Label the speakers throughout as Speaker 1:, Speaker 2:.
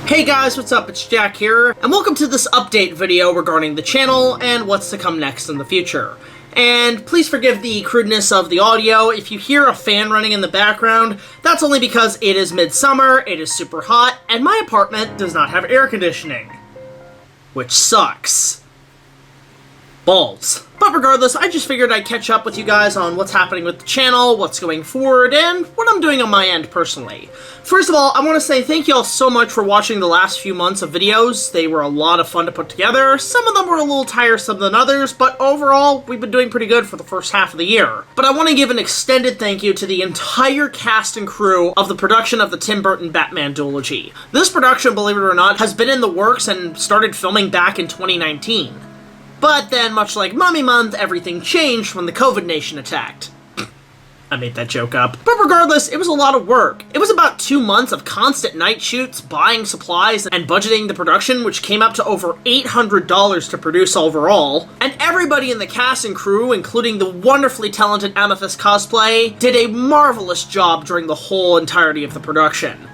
Speaker 1: Hey guys, what's up? It's Jack here, and welcome to this update video regarding the channel and what's to come next in the future. And please forgive the crudeness of the audio. If you hear a fan running in the background, that's only because it is midsummer, it is super hot, and my apartment does not have air conditioning. Which sucks. Balls. But regardless, I just figured I'd catch up with you guys on what's happening with the channel, what's going forward, and what I'm doing on my end personally. First of all, I want to say thank you all so much for watching the last few months of videos. They were a lot of fun to put together. Some of them were a little tiresome than others, but overall, we've been doing pretty good for the first half of the year. But I want to give an extended thank you to the entire cast and crew of the production of the Tim Burton Batman duology. This production, believe it or not, has been in the works and started filming back in 2019. But then, much like Mummy Month, everything changed when the COVID nation attacked. I made that joke up. But regardless, it was a lot of work. It was about 2 months of constant night shoots, buying supplies, and budgeting the production, which came up to over $800 to produce overall. And everybody in the cast and crew, including the wonderfully talented Amethyst Cosplay, did a marvelous job during the whole entirety of the production.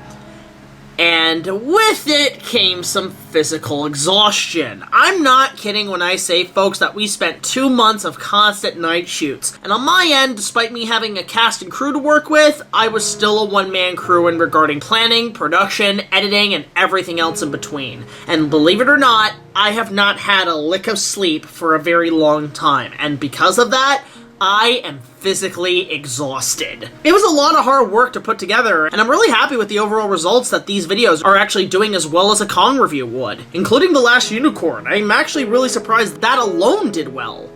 Speaker 1: And with it came some physical exhaustion. I'm not kidding when I say, folks, that we spent 2 months of constant night shoots. And on my end, despite me having a cast and crew to work with, I was still a one-man crew in regarding planning, production, editing, and everything else in between. And believe it or not, I have not had a lick of sleep for a very long time. And because of that, I am physically exhausted. It was a lot of hard work to put together, and I'm really happy with the overall results that these videos are actually doing as well as a Kong review would, including The Last Unicorn. I'm actually really surprised that alone did well.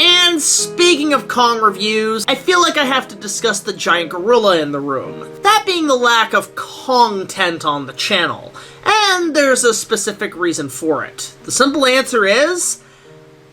Speaker 1: And speaking of Kong reviews, I feel like I have to discuss the giant gorilla in the room. That being the lack of Kong-tent on the channel. And there's a specific reason for it. The simple answer is,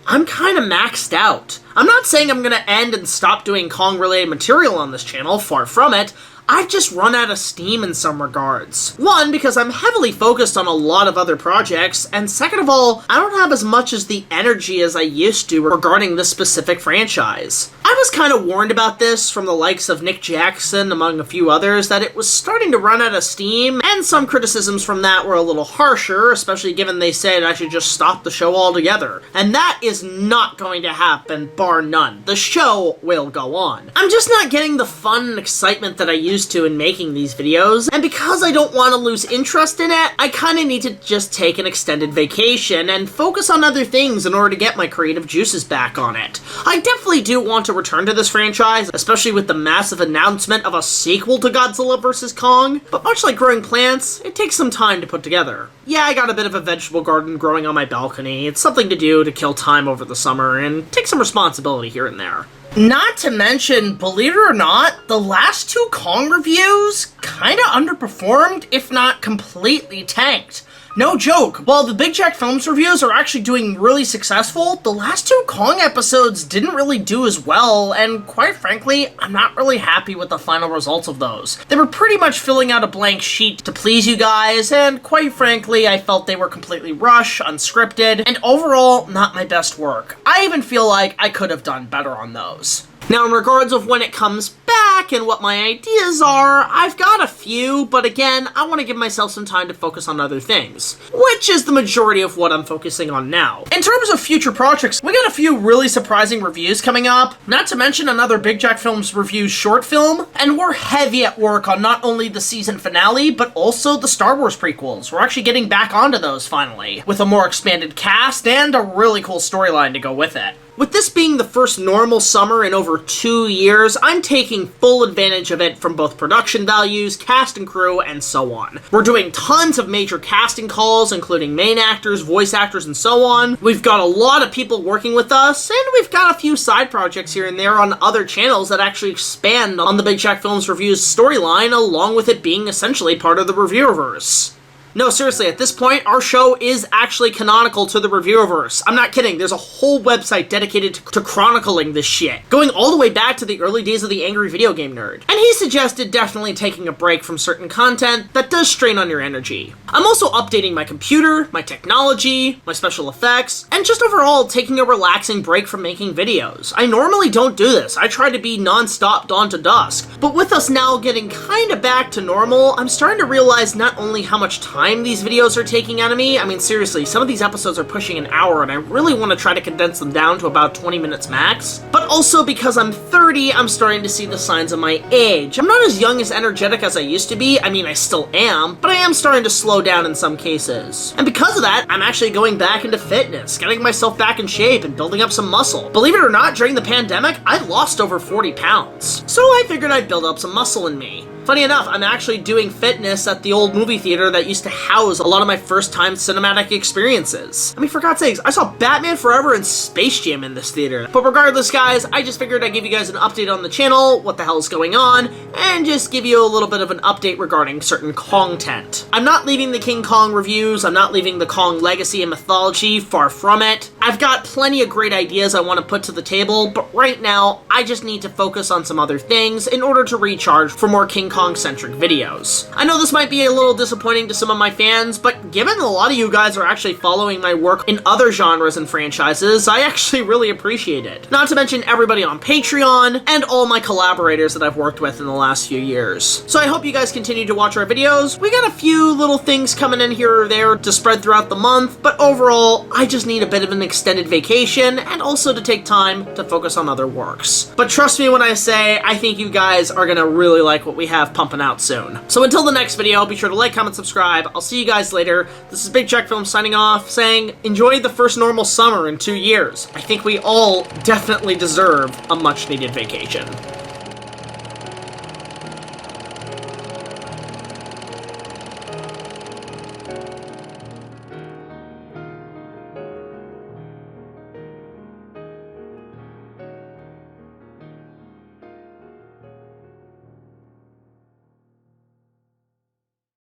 Speaker 1: I'm kind of maxed out. I'm not saying I'm going to end and stop doing Kong-related material on this channel, far from it. I've just run out of steam in some regards. One, because I'm heavily focused on a lot of other projects, and second of all, I don't have as much as the energy as I used to regarding this specific franchise. I was kind of warned about this from the likes of Nick Jackson, among a few others, that it was starting to run out of steam, and some criticisms from that were a little harsher, especially given they said I should just stop the show altogether. And that is not going to happen, bar none. The show will go on. I'm just not getting the fun and excitement that I used to in making these videos, and because I don't want to lose interest in it, I kind of need to just take an extended vacation and focus on other things in order to get my creative juices back on it. I definitely do want to return to this franchise, especially with the massive announcement of a sequel to Godzilla vs. Kong, but much like growing plants, it takes some time to put together. Yeah, I got a bit of a vegetable garden growing on my balcony. It's something to do to kill time over the summer and take some responsibility here and there. Not to mention, believe it or not, the last 2 Kong reviews kinda underperformed, if not completely tanked. No joke, while the BigJackFilms reviews are actually doing really successful, the last 2 Kong episodes didn't really do as well, and quite frankly, I'm not really happy with the final results of those. They were pretty much filling out a blank sheet to please you guys, and quite frankly, I felt they were completely rushed, unscripted, and overall, not my best work. I even feel like I could have done better on those. Now, in regards of when it comes back and what my ideas are, I've got a few, but again, I want to give myself some time to focus on other things, which is the majority of what I'm focusing on now. In terms of future projects, we got a few really surprising reviews coming up, not to mention another BigJackFilms review short film, and we're heavy at work on not only the season finale, but also the Star Wars prequels. We're actually getting back onto those finally, with a more expanded cast and a really cool storyline to go with it. With this being the first normal summer in over 2 years, I'm taking full advantage of it from both production values, cast and crew, and so on. We're doing tons of major casting calls, including main actors, voice actors, and so on. We've got a lot of people working with us, and we've got a few side projects here and there on other channels that actually expand on the BigJackFilms Review's storyline, along with it being essentially part of the Reviewerverse. No, seriously, at this point, our show is actually canonical to the Reviewerverse. I'm not kidding, there's a whole website dedicated to chronicling this shit, going all the way back to the early days of the Angry Video Game Nerd. And he suggested definitely taking a break from certain content that does strain on your energy. I'm also updating my computer, my technology, my special effects, and just overall taking a relaxing break from making videos. I normally don't do this, I try to be non-stop dawn to dusk, but with us now getting kinda back to normal, I'm starting to realize not only how much time time these videos are taking out of me. I mean, seriously, some of these episodes are pushing an hour, and I really want to try to condense them down to about 20 minutes max. But also because I'm 30, I'm starting to see the signs of my age. I'm not as young as energetic as I used to be. I mean, I still am, but I am starting to slow down in some cases. And because of that, I'm actually going back into fitness, getting myself back in shape and building up some muscle. Believe it or not, during the pandemic, I lost over 40 pounds. So I figured I'd build up some muscle in me. Funny enough, I'm actually doing fitness at the old movie theater that used to house a lot of my first-time cinematic experiences. I mean, for God's sakes, I saw Batman Forever and Space Jam in this theater. But regardless, guys, I just figured I'd give you guys an update on the channel, what the hell is going on, and just give you a little bit of an update regarding certain content. I'm not leaving the King Kong reviews, I'm not leaving the Kong legacy and mythology, far from it. I've got plenty of great ideas I want to put to the table, but right now, I just need to focus on some other things in order to recharge for more King Kong-centric videos. I know this might be a little disappointing to some of my fans, but given a lot of you guys are actually following my work in other genres and franchises, I actually really appreciate it. Not to mention everybody on Patreon, and all my collaborators that I've worked with in the last few years. So I hope you guys continue to watch our videos. We got a few little things coming in here or there to spread throughout the month, but overall, I just need a bit of an extended vacation, and also to take time to focus on other works. But trust me when I say, I think you guys are gonna really like what we have pumping out soon. So until the next video, be sure to like, comment, subscribe. I'll see you guys later. This is BigJackFilms signing off, saying enjoy the first normal summer in 2 years. I think we all definitely deserve a much-needed vacation.